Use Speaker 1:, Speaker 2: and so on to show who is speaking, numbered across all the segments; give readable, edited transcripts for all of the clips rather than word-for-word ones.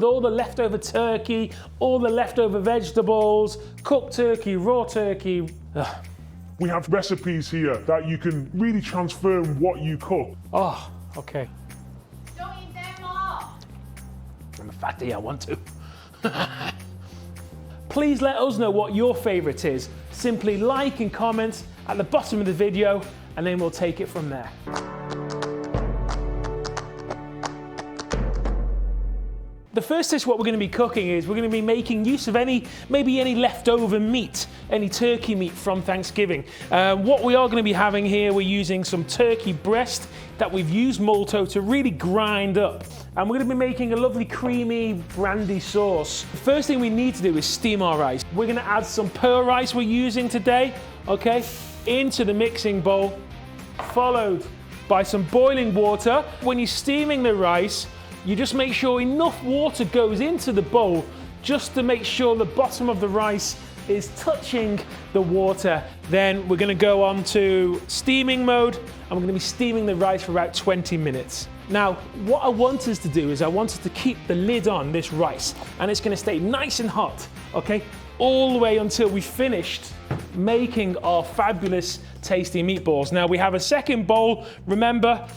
Speaker 1: All the leftover turkey, all the leftover vegetables, cooked turkey, raw turkey. Ugh.
Speaker 2: We have recipes here that you can really transform what you cook.
Speaker 1: Oh, okay.
Speaker 3: Don't eat them all.
Speaker 1: I'm a fatty, I want to. Please let us know what your favorite is. Simply like and comment at the bottom of the video, and then we'll take it from there. The first dish what we're going to be cooking is we're going to be making use of maybe any leftover meat, any turkey meat from Thanksgiving. What we are going to be having here, we're using some turkey breast that we've used Multo to really grind up. And we're going to be making a lovely creamy brandy sauce. The first thing we need to do is steam our rice. We're going to add some pearl rice we're using today, okay, into the mixing bowl, followed by some boiling water. When you're steaming the rice, you just make sure enough water goes into the bowl just to make sure the bottom of the rice is touching the water. Then we're going to go on to steaming mode, and we're going to be steaming the rice for about 20 minutes. Now, what I want us to do is I want us to keep the lid on this rice, and it's going to stay nice and hot, okay, all the way until we finished making our fabulous tasty meatballs. Now we have a second bowl. Remember,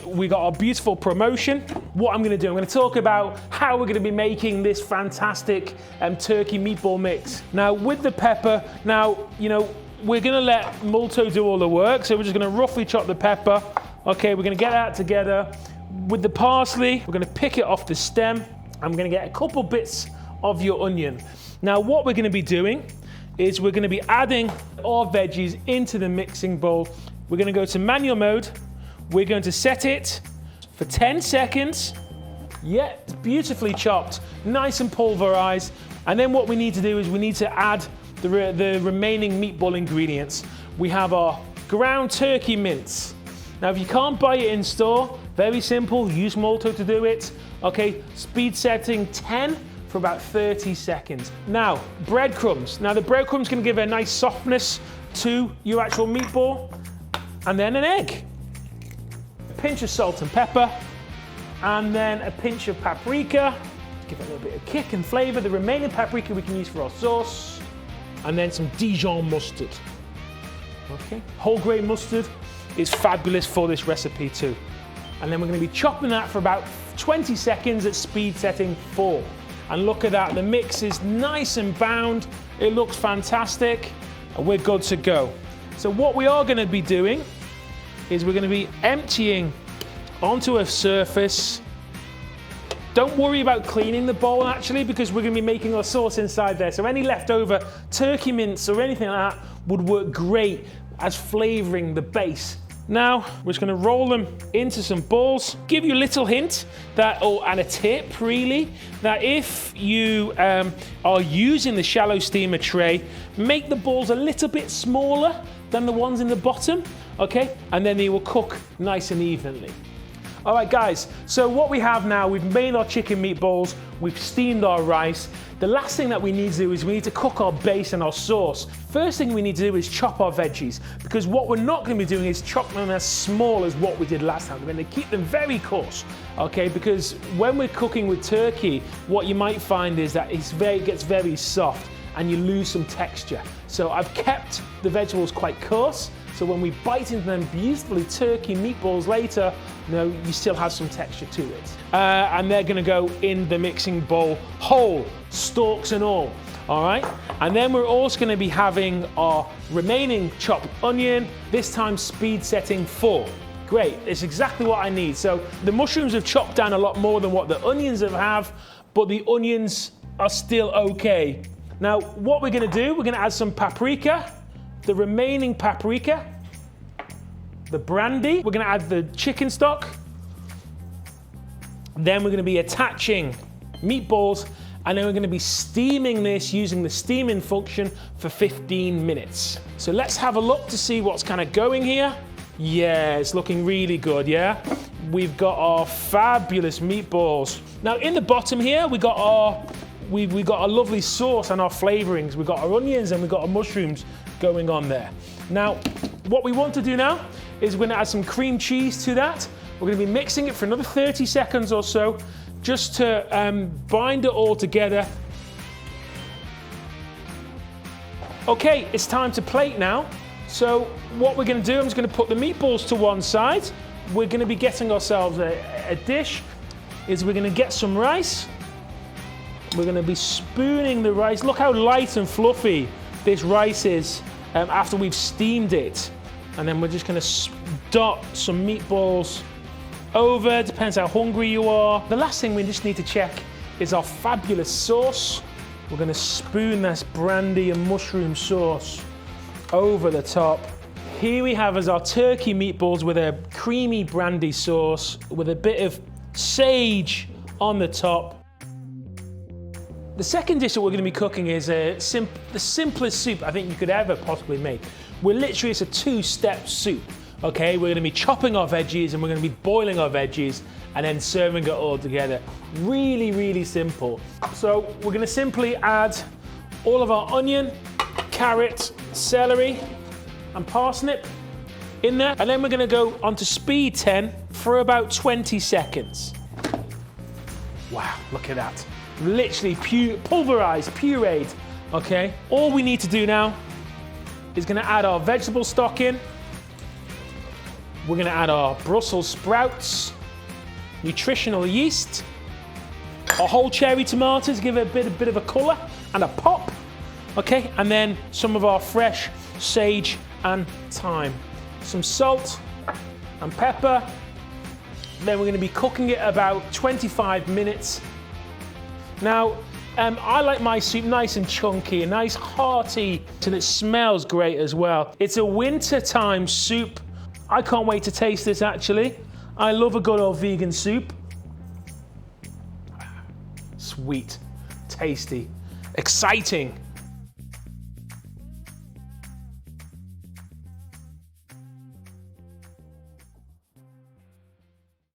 Speaker 1: we got our beautiful promotion. What I'm going to do, I'm going to talk about how we're going to be making this fantastic turkey meatball mix. Now with the pepper, we're going to let Multo do all the work, so we're just going to roughly chop the pepper. Okay, we're going to get that together. With the parsley, we're going to pick it off the stem. I'm going to get a couple bits of your onion. Now what we're going to be doing is we're going to be adding our veggies into the mixing bowl. We're going to go to manual mode. We're going to set it for 10 seconds. Yeah, it's beautifully chopped, nice and pulverized. And then what we need to do is we need to add the remaining meatball ingredients. We have our ground turkey mince. Now, if you can't buy it in store, very simple, use Multo to do it. Okay, speed setting 10. For about 30 seconds. Now, breadcrumbs. Now the breadcrumbs can give a nice softness to your actual meatball. And then an egg. A pinch of salt and pepper. And then a pinch of paprika. Give it a little bit of kick and flavor. The remaining paprika we can use for our sauce. And then some Dijon mustard. Okay. Whole grain mustard is fabulous for this recipe too. And then we're going to be chopping that for about 20 seconds at speed setting 4. And look at that, the mix is nice and bound. It looks fantastic, and we're good to go. So what we are going to be doing is we're going to be emptying onto a surface. Don't worry about cleaning the bowl actually, because we're going to be making our sauce inside there. So any leftover turkey mince or anything like that would work great as flavoring the base. Now, we're just going to roll them into some balls. Give you a little hint that, and a tip really, that if you are using the shallow steamer tray, make the balls a little bit smaller than the ones in the bottom, okay? And then they will cook nice and evenly. All right, guys, so what we have now, we've made our chicken meatballs, we've steamed our rice. The last thing that we need to do is we need to cook our base and our sauce. First thing we need to do is chop our veggies, because what we're not going to be doing is chop them as small as what we did last time. We're going to keep them very coarse, okay? Because when we're cooking with turkey, what you might find is that it gets very soft and you lose some texture. So I've kept the vegetables quite coarse, so when we bite into them beautifully turkey meatballs later, you still have some texture to it. And they're going to go in the mixing bowl whole, stalks and all right? And then we're also going to be having our remaining chopped onion, this time speed setting 4. Great, it's exactly what I need. So the mushrooms have chopped down a lot more than what the onions have, but the onions are still okay. Now, what we're going to do, we're going to add some paprika, the remaining paprika, the brandy, we're going to add the chicken stock, then we're going to be attaching meatballs, and then we're going to be steaming this using the steaming function for 15 minutes. So let's have a look to see what's kind of going here. Yeah, it's looking really good, yeah? We've got our fabulous meatballs. Now in the bottom here, we got a lovely sauce and our flavorings. We've got our onions and we've got our mushrooms going on there. Now, what we want to do now is we're going to add some cream cheese to that. We're going to be mixing it for another 30 seconds or so. just to bind it all together. Okay, it's time to plate now. So what we're going to do, I'm just going to put the meatballs to one side. We're going to be getting ourselves a dish. We're going to get some rice. We're going to be spooning the rice. Look how light and fluffy this rice is after we've steamed it. And then we're just going to dot some meatballs over. Depends how hungry you are. The last thing we just need to check is our fabulous sauce. We're going to spoon this brandy and mushroom sauce over the top. Here we have as our turkey meatballs with a creamy brandy sauce with a bit of sage on the top. The second dish that we're going to be cooking is the simplest soup I think you could ever possibly make. It's a two-step soup, okay? We're going to be chopping our veggies and we're going to be boiling our veggies and then serving it all together. Really, really simple. So we're going to simply add all of our onion, carrot, celery and parsnip in there. And then we're going to go onto speed 10 for about 20 seconds. Wow, look at that. Literally pulverized, pureed, okay? All we need to do now is going to add our vegetable stock in. We're going to add our Brussels sprouts, nutritional yeast, our whole cherry tomatoes, give it a bit of a colour and a pop, okay? And then some of our fresh sage and thyme. Some salt and pepper. Then we're going to be cooking it about 25 minutes. Now, I like my soup nice and chunky, nice hearty, and it smells great as well. It's a wintertime soup. I can't wait to taste this actually. I love a good old vegan soup. Sweet, tasty, exciting.